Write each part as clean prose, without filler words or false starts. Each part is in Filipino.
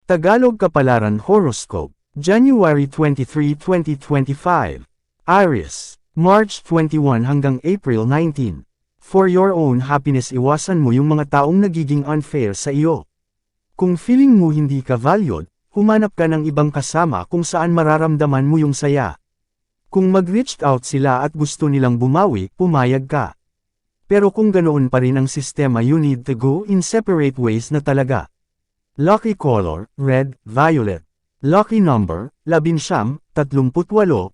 Tagalog Kapalaran Horoscope, January 23, 2025. Aries, March 21 hanggang April 19. For your own happiness, iwasan mo yung mga taong nagiging unfair sa iyo. Kung feeling mo hindi ka valued, humanap ka ng ibang kasama kung saan mararamdaman mo yung saya. Kung mag-reach out sila at gusto nilang bumawi, pumayag ka. Pero kung ganoon pa rin ang sistema, you need to go in separate ways na talaga. Lucky color, red, violet. Lucky number, 11, 38, 40.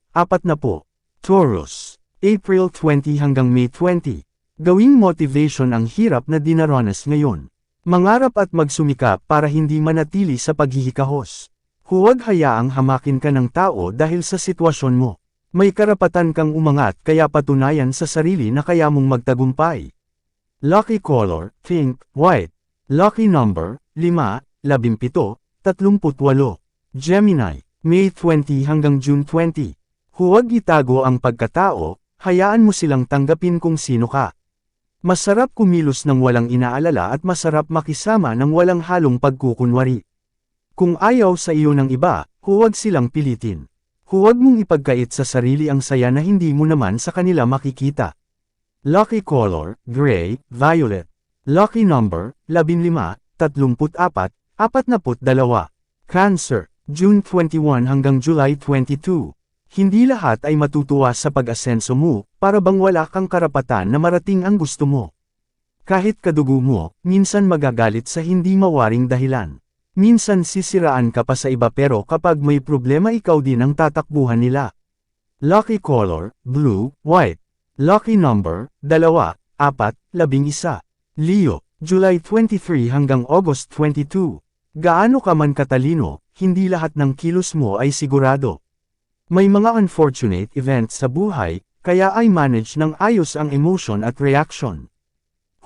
Taurus, April 20 hanggang May 20. Gawing motivation ang hirap na dinaranas ngayon. Mangarap at magsumikap para hindi manatili sa paghihikahos. Huwag hayaang hamakin ka ng tao dahil sa sitwasyon mo. May karapatan kang umangat, kaya patunayan sa sarili na kaya mong magtagumpay. Lucky color, pink, white. Lucky number, 5, 17, 38. Gemini, May 20 hanggang June 20. Huwag itago ang pagkatao, hayaan mo silang tanggapin kung sino ka. Masarap kumilos ng walang inaalala at masarap makisama ng walang halong pagkukunwari. Kung ayaw sa iyo ng iba, huwag silang pilitin. Huwag mong ipagkait sa sarili ang saya na hindi mo naman sa kanila makikita. Lucky color, gray, violet. Lucky number, 15, 34, 42. Cancer, June 21 hanggang July 22. Hindi lahat ay matutuwa sa pag-asenso mo, para bang wala kang karapatan na marating ang gusto mo. Kahit kadugo mo, minsan magagalit sa hindi mawaring dahilan. Minsan sisiraan ka pa sa iba, pero kapag may problema ikaw din ang tatakbuhan nila. Lucky color, blue, white. Lucky number, 2, 4, 11. Leo, July 23 hanggang August 22. Gaano ka man katalino, hindi lahat ng kilos mo ay sigurado. May mga unfortunate events sa buhay, kaya ay manage ng ayos ang emotion at reaction.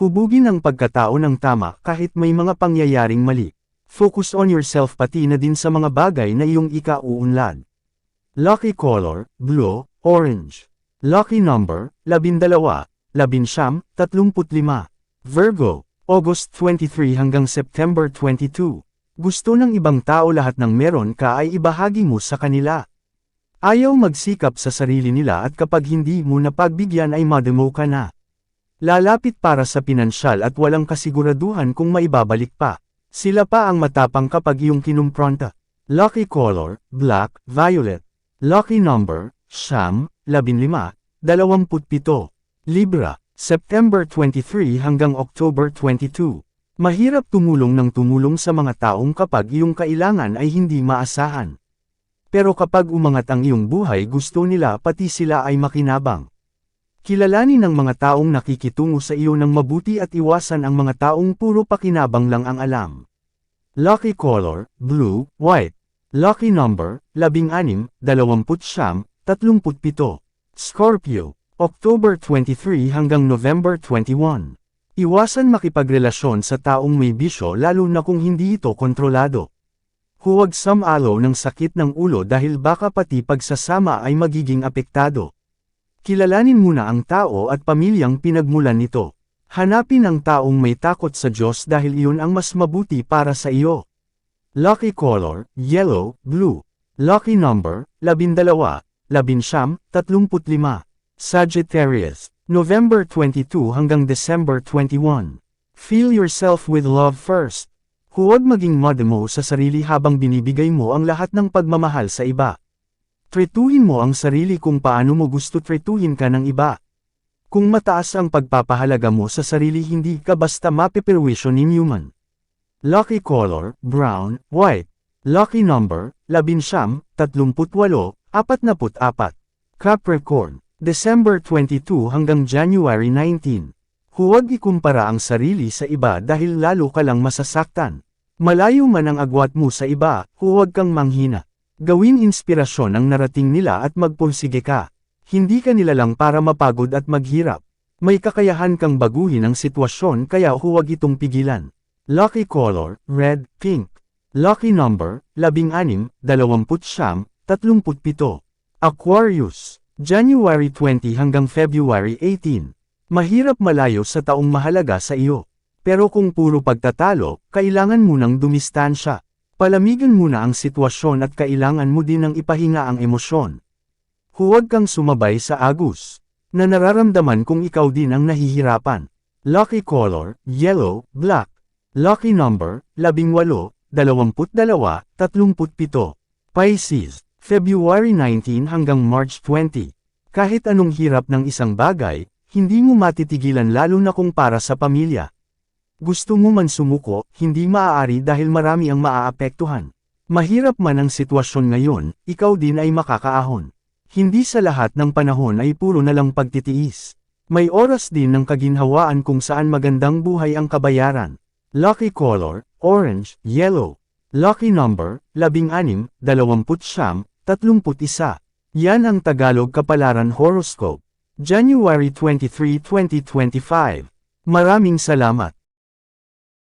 Hubugin ang pagkatao ng tama kahit may mga pangyayaring mali. Focus on yourself pati na din sa mga bagay na iyong ikauunlad. Lucky color, blue, orange. Lucky number, 12, 11, 35. Virgo, August 23 hanggang September 22. Gusto ng ibang tao lahat ng meron ka ay ibahagi mo sa kanila. Ayaw magsikap sa sarili nila at kapag hindi mo napagbigyan ay mademo ka na. Lalapit para sa pinansyal at walang kasiguraduhan kung maibabalik pa. Sila pa ang matapang kapag iyong kinumpronta. Lucky color, black, violet. Lucky number, 15, 27. Libra, September 23 hanggang October 22. Mahirap tumulong ng tumulong sa mga taong kapag iyong kailangan ay hindi maasahan. Pero kapag umangat ang iyong buhay, gusto nila pati sila ay makinabang. Kilalanin ng mga taong nakikitungo sa iyo ng mabuti at iwasan ang mga taong puro pakinabang lang ang alam. Lucky color, blue, white. Lucky number, 16, 29, 37. Scorpio, October 23 hanggang November 21. Iwasan makipagrelasyon sa taong may bisyo, lalo na kung hindi ito kontrolado. Huwag samalo ng sakit ng ulo dahil baka pati pagsasama ay magiging apektado. Kilalanin muna ang tao at pamilyang pinagmulan nito. Hanapin ang taong may takot sa Diyos dahil iyon ang mas mabuti para sa iyo. Lucky color, yellow, blue. Lucky number, 12, 11, 35. Sagittarius, November 22 hanggang December 21. Feel yourself with love first. Huwag maging mademo sa sarili habang binibigay mo ang lahat ng pagmamahal sa iba. Tretuhin mo ang sarili kung paano mo gusto tretuhin ka ng iba. Kung mataas ang pagpapahalaga mo sa sarili, hindi ka basta mapipirwisyo ni human. Lucky color, brown, white. Lucky number, 11, 38, 44. Capricorn, December 22 hanggang January 19. Huwag ikumpara ang sarili sa iba dahil lalo ka lang masasaktan. Malayo man ang agwat mo sa iba, huwag kang manghina. Gawin inspirasyon ang narating nila at magpursige ka. Hindi ka nila lang para mapagod at maghirap. May kakayahan kang baguhin ang sitwasyon, kaya huwag itong pigilan. Lucky color, red, pink. Lucky number, 16, 29, 37. Aquarius, January 20 hanggang February 18. Mahirap malayo sa taong mahalaga sa iyo. Pero kung puro pagtatalo, kailangan mo nang dumistansya. Palamigan muna ang sitwasyon at kailangan mo din ng ipahinga ang emosyon. Huwag kang sumabay sa agos na nararamdaman kung ikaw din ang nahihirapan. Lucky color, yellow, black. Lucky number, 18, 22, 37. Pisces, February 19 hanggang March 20. Kahit anong hirap ng isang bagay, hindi mo matitigilan lalo na kung para sa pamilya. Gusto mo man sumuko, hindi maaari dahil marami ang maaapektuhan. Mahirap man ang sitwasyon ngayon, ikaw din ay makakaahon. Hindi sa lahat ng panahon ay puro na lang pagtitiis. May oras din ng kaginhawaan kung saan magandang buhay ang kabayaran. Lucky color, orange, yellow. Lucky number, 16, 29, 31. Yan ang Tagalog Kapalaran Horoscope. January 23, 2025. Maraming salamat.